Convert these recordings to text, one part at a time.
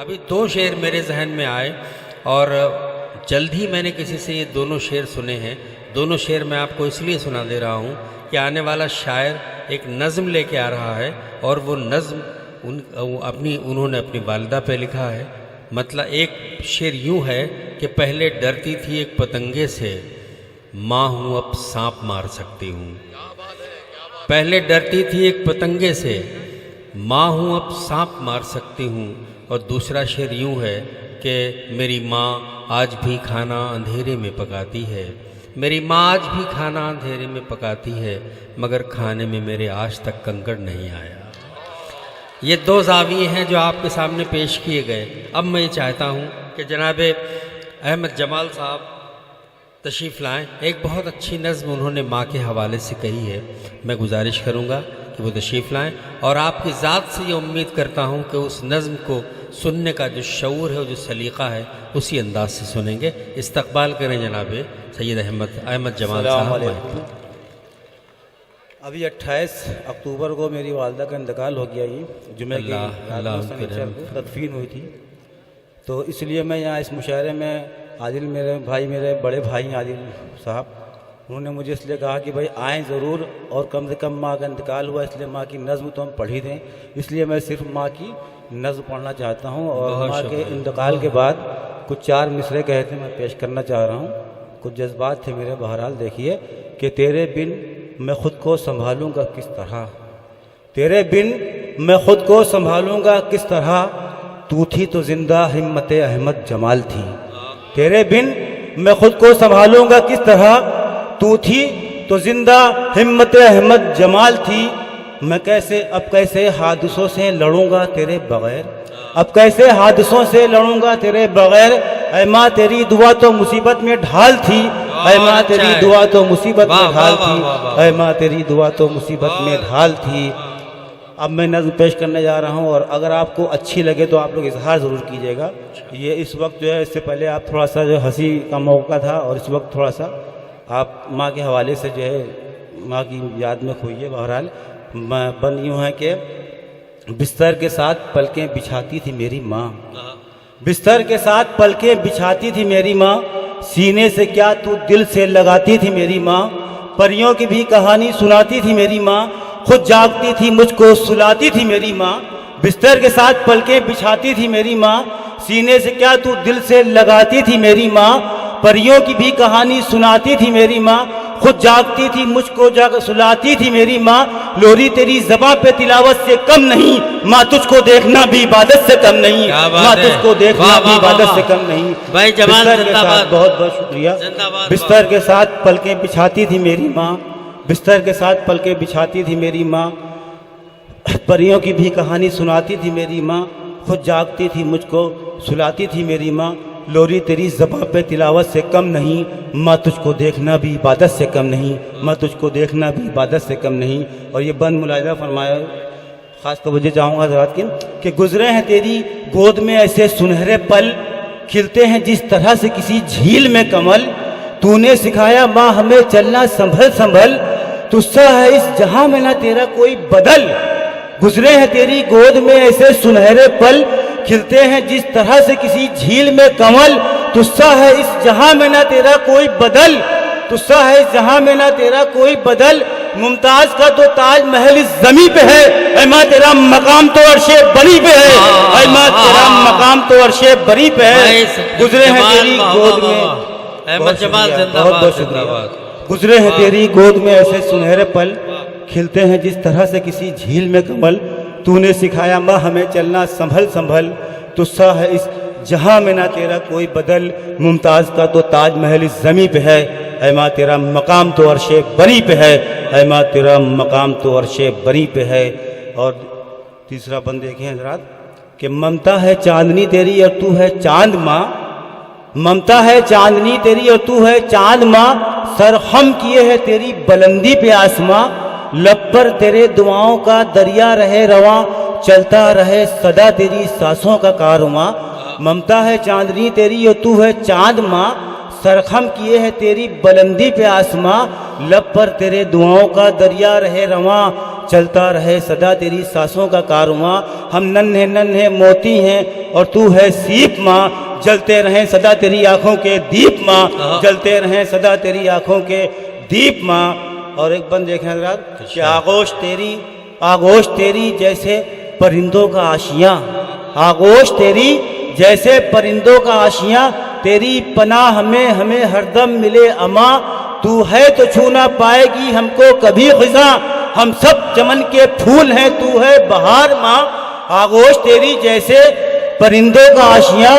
अभी दो शेर मेरे जहन में आए और जल्द ही मैंने किसी से ये दोनों शेर सुने हैं। दोनों शेर मैं आपको इसलिए सुना दे रहा हूँ कि आने वाला शायर एक नज़्म लेके आ रहा है और वो नज़्म उन्होंने अपनी वालिदा पे लिखा है। मतलब एक शेर यूँ है कि पहले डरती थी एक पतंगे से, माँ हूँ अब सांप मार सकती हूँ। पहले डरती थी एक पतंगे से, माँ हूँ अब सांप मार सकती हूँ। और दूसरा शेर यूँ है कि मेरी माँ आज भी खाना अंधेरे में पकाती है, मेरी माँ आज भी खाना अंधेरे में पकाती है, मगर खाने में मेरे आज तक कंकड़ नहीं आया। ये दो ज़ाविये हैं जो आपके सामने पेश किए गए। अब मैं ये चाहता हूँ कि जनाब अहमद जमाल साहब तशरीफ़ लाएँ। एक बहुत अच्छी नज़्म उन्होंने माँ के हवाले से कही है, मैं गुजारिश करूँगा कि वो तशरीफ़ लाएँ और आपकी ज़ात से ये उम्मीद करता हूँ कि उस नज़्म को सुनने का जो शऊर है, जो सलीक़ा है, उसी अंदाज से सुनेंगे। इस्तक़बाल करें जनाब सैयद अहमद जमाल साहब। अभी 28 अक्टूबर को मेरी वालिदा का इंतकाल हो गया। ये जुमे की तदफीन हुई थी, तो इसलिए मैं यहाँ इस मुशायरे में आदिल मेरे भाई, मेरे बड़े भाई आदिल साहब, उन्होंने मुझे इसलिए कहा कि भाई आएँ ज़रूर और कम से कम माँ का इंतकाल हुआ, इसलिए माँ की नज़्म तो हम पढ़ ही दें। इसलिए मैं सिर्फ माँ की नज़्म पढ़ना चाहता हूँ और माँ के इंतकाल के बाद कुछ 4 मिसरे कहते मैं पेश करना चाह रहा हूँ। कुछ जज्बात थे मेरे। बहरहाल देखिए कि तेरे बिन मैं ख़ुद को संभालूँगा किस तरह, तेरे बिन मैं ख़ुद को संभालूँगा किस तरह, तू थी तो ज़िंदा हिम्मत अहमद जमाल थी। तेरे बिन मैं ख़ुद को संभालूँगा किस तरह, तू थी तो ज़िंदा हिम्मत अहमद जमाल थी। मैं कैसे अब कैसे हादसों से लड़ूंगा तेरे बग़ैर, अब कैसे हादसों से लड़ूंगा तेरे बग़ैर, ऐ माँ तेरी दुआ तो मुसीबत में ढाल थी, ऐ माँ तेरी दुआ तो मुसीबत में ढाल थी, ऐ माँ तेरी दुआ तो मुसीबत में ढाल थी। अब मैं नज़्म पेश करने जा रहा हूँ और अगर आपको अच्छी लगे तो आप लोग इजहार ज़रूर कीजिएगा। ये इस वक्त जो है, इससे पहले आप थोड़ा सा जो हंसी का मौका था और इस वक्त थोड़ा सा आप माँ के हवाले से जो है माँ की याद में खोइए। बहरहाल बन यूँ है कि बिस्तर के साथ पलकें बिछाती थी मेरी माँ, बिस्तर के साथ पलकें बिछाती थी मेरी माँ, सीने से क्या तू दिल से लगाती थी मेरी माँ, परियों की भी कहानी सुनाती थी मेरी माँ, खुद जागती थी मुझको सुलाती थी मेरी माँ। बिस्तर के साथ पलकें बिछाती थी मेरी माँ, सीने से क्या तू दिल से लगाती थी मेरी माँ, परियों की भी कहानी सुनाती थी मेरी माँ, खुद जागती थी मुझको जाग सुलाती थी मेरी माँ। लोरी तेरी ज़बां पे तिलावत से कम नहीं, माँ तुझको देखना भी इबादत से कम नहीं, माँ तुझको देखना भी इबादत से कम नहीं। भाई जमाल बिस्तर के साथ बहुत बहुत शुक्रिया। बिस्तर के साथ पलकें बिछाती थी मेरी माँ, बिस्तर के साथ पलकें बिछाती थी मेरी माँ, परियों की भी कहानी सुनाती थी मेरी माँ, खुद जागती थी मुझको सुलाती थी मेरी माँ। लोरी तेरी ज़बां पे तिलावत से कम नहीं, माँ तुझको देखना भी इबादत से कम नहीं, माँ तुझको देखना भी इबादत से कम नहीं। और ये बंद मुलाहिज़ा फरमाया, ख़ास तवज्जो चाहूँगा ज़रात कि गुज़रे हैं तेरी गोद में ऐसे सुनहरे पल, खिलते हैं जिस तरह से किसी झील में कमल, तूने सिखाया माँ हमें चलना संभल संभल, तुझसा है इस जहाँ में ना तेरा कोई बदल। गुज़रे हैं तेरी गोद में ऐसे सुनहरे पल, खिलते हैं जिस तरह से किसी झील में कमल, तुझसा है इस जहां में ना तेरा कोई बदल, तुझसा है इस जहां में ना तेरा कोई बदल। मुमताज का तो ताज महल इस ज़मीं पे है, ऐ माँ तेरा मकाम तो अर्शे बरी पे है, ऐ माँ तेरा मकाम तो अर्शे बरी पे है। गुजरे हैं तेरी गोद में, अहमद जमाल बहुत बहुत शुक्रिया। गुजरे हैं तेरी गोद में ऐसे सुनहरे पल, खिलते हैं जिस तरह से किसी झील में कमल, तूने सिखाया माँ हमें चलना संभल संभल, तुझसा है इस जहां में ना तेरा कोई बदल। मुमताज़ का तो ताज महल इस ज़मीं पे है, ऐ माँ तेरा मकाम तो अर्शे बरी पे है, ऐ माँ तेरा मकाम तो अर्शे बरी पे है। और तीसरा बंद देखें हज़रात कि ममता है चांदनी तेरी और तू है चांद माँ, ममता है चांदनी तेरी और तू है चांद माँ, सर खम किए है तेरी बुलंदी पे आसमां, लब पर तेरे दुआओं का दरिया रहे रवां, चलता रहे सदा तेरी सांसों का कारवां। ममता है चांदनी तेरी और तू है चांद माँ, सरखम किए है तेरी बुलंदी पे आसमां, लब पर तेरे दुआओं का दरिया रहे रवां, चलता रहे सदा तेरी सांसों का कारवां। हम नन्हे नन्हे मोती हैं और तू है सीप माँ, जलते रहें सदा तेरी आंखों के दीप माँ, जलते रहें सदा तेरी आंखों के दीप माँ। और एक बंद देखें हज़रात कि आगोश तेरी जैसे परिंदों का आशियाँ, आगोश तेरी जैसे परिंदों का आशियाँ, तेरी पनाह में हमें हरदम मिले अमा, तू है तो छू ना पाएगी हमको कभी ख़िज़ा, हम सब चमन के फूल हैं तू है बहार माँ। आगोश तेरी जैसे परिंदों का आशियाँ,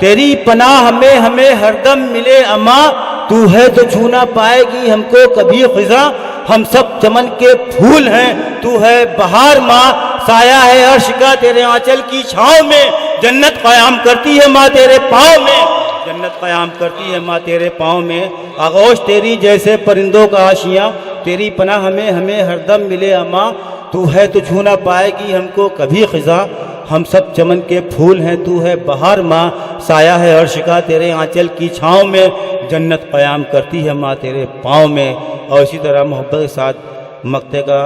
तेरी पनाह में हमें हरदम मिले अमा, तू है तो छू ना पाएगी हमको कभी ख़िज़ा, हम सब चमन के फूल हैं तू है बहार माँ। साया है अर्श का तेरे आंचल की छाँव में, जन्नत क़याम करती है माँ तेरे पाँव में, जन्नत क़याम करती है माँ तेरे पाँव में। आगोश तेरी जैसे परिंदों का आशियाँ, तेरी पनाह में हमें हरदम मिले अमा, तू है तो छू ना पाएगी हमको कभी ख़िज़ा, हम सब चमन के फूल हैं तू है बहार माँ। साया है अर्श का तेरे आंचल की छाँव में, जन्नत क़याम करती है माँ तेरे पाँव में। और इसी तरह मोहब्बत के साथ मक्ते का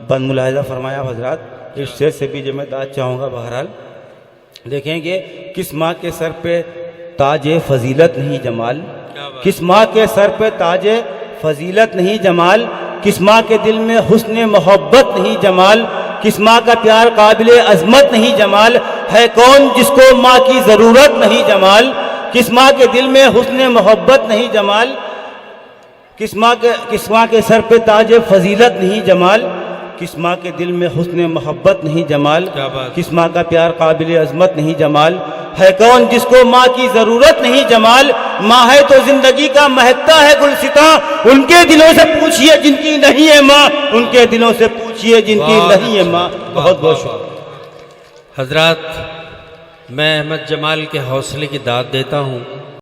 बंद मुलाहिज़ा फरमाया हज़रात। इस शेर से भी जो मैं दाद चाहूँगा बहरहाल देखेंगे, किस माँ के सर पे ताजे फजीलत नहीं जमाल, किस माँ के सर पे ताजे फजीलत नहीं जमाल, किस माँ के दिल में हुस्न मोहब्बत नहीं जमाल, किस माँ का प्यार काबिल अज़मत नहीं जमाल, है कौन जिसको माँ की ज़रूरत नहीं जमाल, किस माँ के दिल में हुस्न मोहब्बत नहीं जमाल, किस माँ के सर पे ताजे फजीलत नहीं जमाल, किस माँ के दिल में हुस्न मोहब्बत नहीं जमाल, किस माँ का प्यार काबिल अज़मत नहीं जमाल, है कौन जिसको माँ की ज़रूरत नहीं जमाल, माँ है तो ज़िंदगी का महकता है गुलसिता, उनके दिलों से पूछिए जिनकी नहीं है माँ, उनके दिलों से पूछिए जिनकी नहीं है माँ। बहुत बहुत शुक्रिया हज़रात। मैं अहमद जमाल के हौसले की दाद देता हूँ